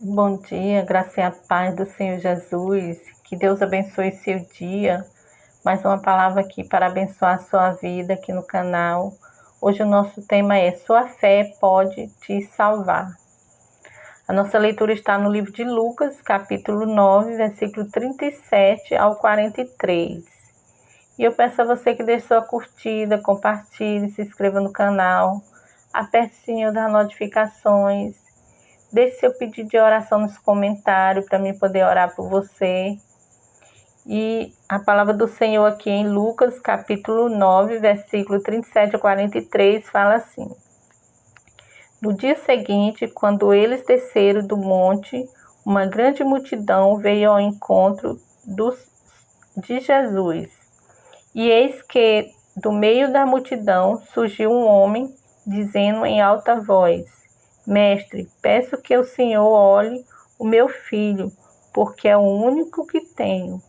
Bom dia, graça e a paz do Senhor Jesus. Que Deus abençoe seu dia. Mais uma palavra aqui para abençoar a sua vida aqui no canal. Hoje o nosso tema é Sua fé pode te salvar. A nossa leitura está no livro de Lucas, capítulo 9, versículo 37 ao 43. E eu peço a você que deixe sua curtida, compartilhe, se inscreva no canal, aperte o sininho das notificações. Deixe seu pedido de oração nos comentários para mim poder orar por você. E a palavra do Senhor aqui em Lucas, capítulo 9, versículo 37 a 43, fala assim: No dia seguinte, quando eles desceram do monte, uma grande multidão veio ao encontro de Jesus. E eis que, do meio da multidão, surgiu um homem, dizendo em alta voz: Mestre, peço que o Senhor olhe o meu filho, porque é o único que tenho.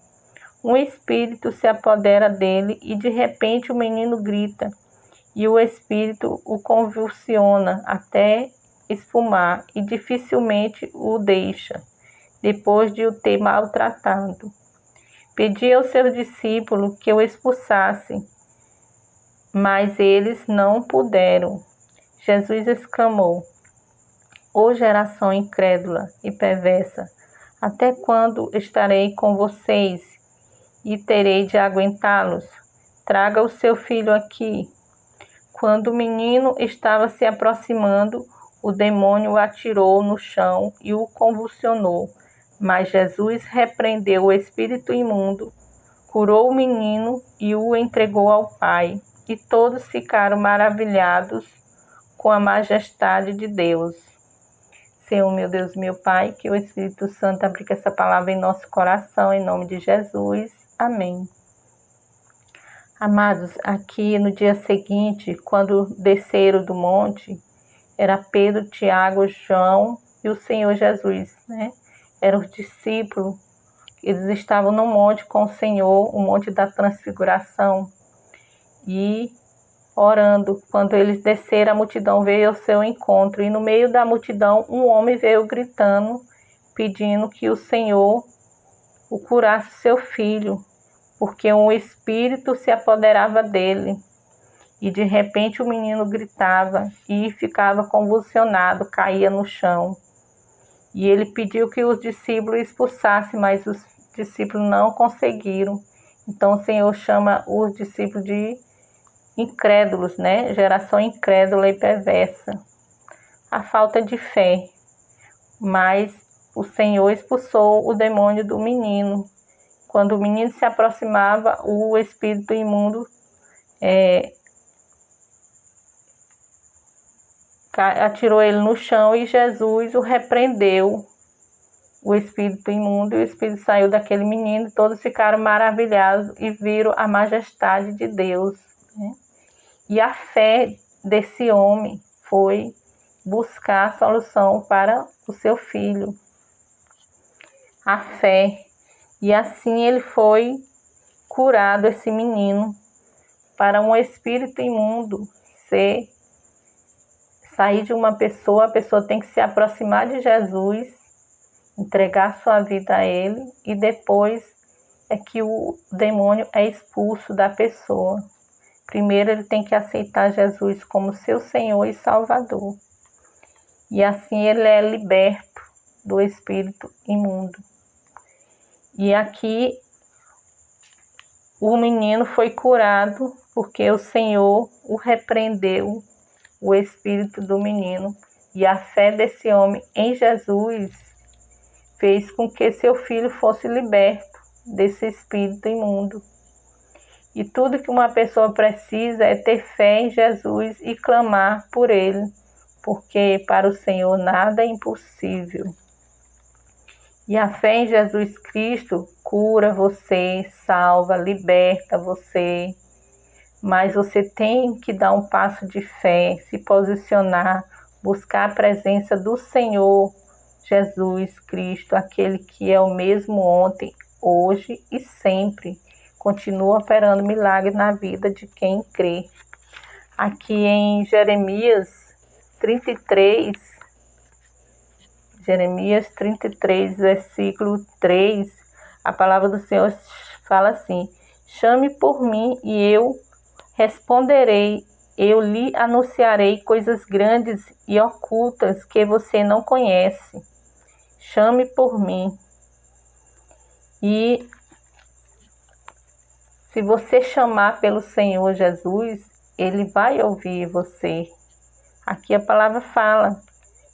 Um espírito se apodera dele e de repente o menino grita, e o espírito o convulsiona até espumar e dificilmente o deixa, depois de o ter maltratado. Pedi aos seus discípulos que o expulsassem, mas eles não puderam. Jesus exclamou: Ó geração incrédula e perversa, até quando estarei com vocês e terei de aguentá-los? Traga o seu filho aqui. Quando o menino estava se aproximando, o demônio o atirou no chão e o convulsionou. Mas Jesus repreendeu o espírito imundo, curou o menino e o entregou ao Pai. E todos ficaram maravilhados com a majestade de Deus. Senhor, meu Deus, meu Pai, que o Espírito Santo aplique essa palavra em nosso coração, em nome de Jesus. Amém. Amados, aqui no dia seguinte, quando desceram do monte, era Pedro, Tiago, João e o Senhor Jesus, né? Eram os discípulos, eles estavam no monte com o Senhor, o monte da transfiguração, e orando. Quando eles desceram, a multidão veio ao seu encontro, e no meio da multidão um homem veio gritando, pedindo que o Senhor o curasse seu filho, porque um espírito se apoderava dele. E de repente o menino gritava e ficava convulsionado, caía no chão. E ele pediu que os discípulos expulsassem, mas os discípulos não conseguiram. Então o Senhor chama os discípulos de incrédulos, né? Geração incrédula e perversa. A falta de fé. Mas o Senhor expulsou o demônio do menino. Quando o menino se aproximava, o espírito imundo atirou ele no chão e Jesus o repreendeu, o espírito imundo, e o espírito saiu daquele menino. Todos ficaram maravilhados e viram a majestade de Deus, né? E a fé desse homem foi buscar a solução para o seu filho. A fé. E assim ele foi curado, esse menino, para um espírito imundo sair de uma pessoa. A pessoa tem que se aproximar de Jesus, entregar sua vida a ele, e depois é que o demônio é expulso da pessoa. Primeiro ele tem que aceitar Jesus como seu Senhor e Salvador. E assim ele é liberto do espírito imundo. E aqui o menino foi curado porque o Senhor o repreendeu, o espírito do menino. E a fé desse homem em Jesus fez com que seu filho fosse liberto desse espírito imundo. E tudo que uma pessoa precisa é ter fé em Jesus e clamar por ele, porque para o Senhor nada é impossível. E a fé em Jesus Cristo cura você, salva, liberta você. Mas você tem que dar um passo de fé, se posicionar, buscar a presença do Senhor Jesus Cristo, aquele que é o mesmo ontem, hoje e sempre. Continua operando milagre na vida de quem crê. Aqui em Jeremias 33, Jeremias 33, versículo 3, a palavra do Senhor fala assim: chame por mim e eu responderei, eu lhe anunciarei coisas grandes e ocultas que você não conhece. Chame por mim. E se você chamar pelo Senhor Jesus, Ele vai ouvir você. Aqui a palavra fala: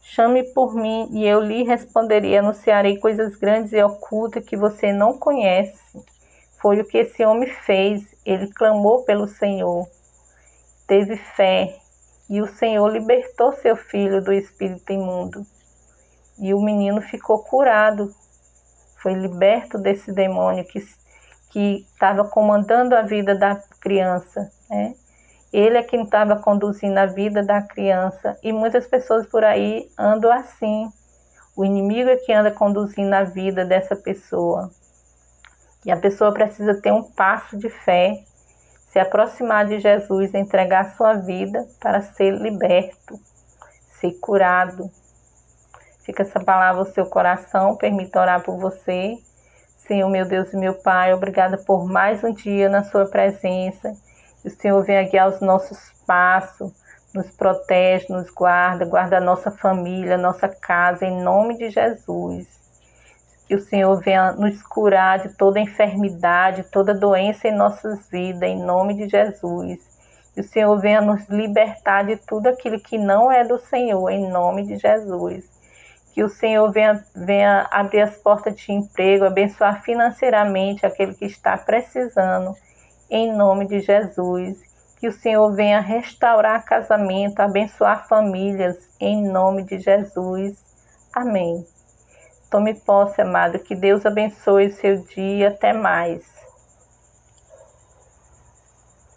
chame por mim e eu lhe responderei, anunciarei coisas grandes e ocultas que você não conhece. Foi o que esse homem fez. Ele clamou pelo Senhor, teve fé, e o Senhor libertou seu filho do espírito imundo. E o menino ficou curado, foi liberto desse demônio que estava comandando a vida da criança, né? Ele é quem estava conduzindo a vida da criança, e muitas pessoas por aí andam assim. O inimigo é que anda conduzindo a vida dessa pessoa. E a pessoa precisa ter um passo de fé, se aproximar de Jesus, entregar sua vida para ser liberto, ser curado. Fica essa palavra no seu coração, permita orar por você. Senhor, meu Deus e meu Pai, obrigada por mais um dia na sua presença. Que o Senhor venha guiar os nossos passos, nos protege, nos guarda, guarda a nossa família, a nossa casa, em nome de Jesus. Que o Senhor venha nos curar de toda enfermidade, toda doença em nossas vidas, em nome de Jesus. Que o Senhor venha nos libertar de tudo aquilo que não é do Senhor, em nome de Jesus. Que o Senhor venha abrir as portas de emprego, abençoar financeiramente aquele que está precisando, em nome de Jesus. Que o Senhor venha restaurar casamento, abençoar famílias, em nome de Jesus. Amém. Tome posse, amado. Que Deus abençoe o seu dia. Até mais.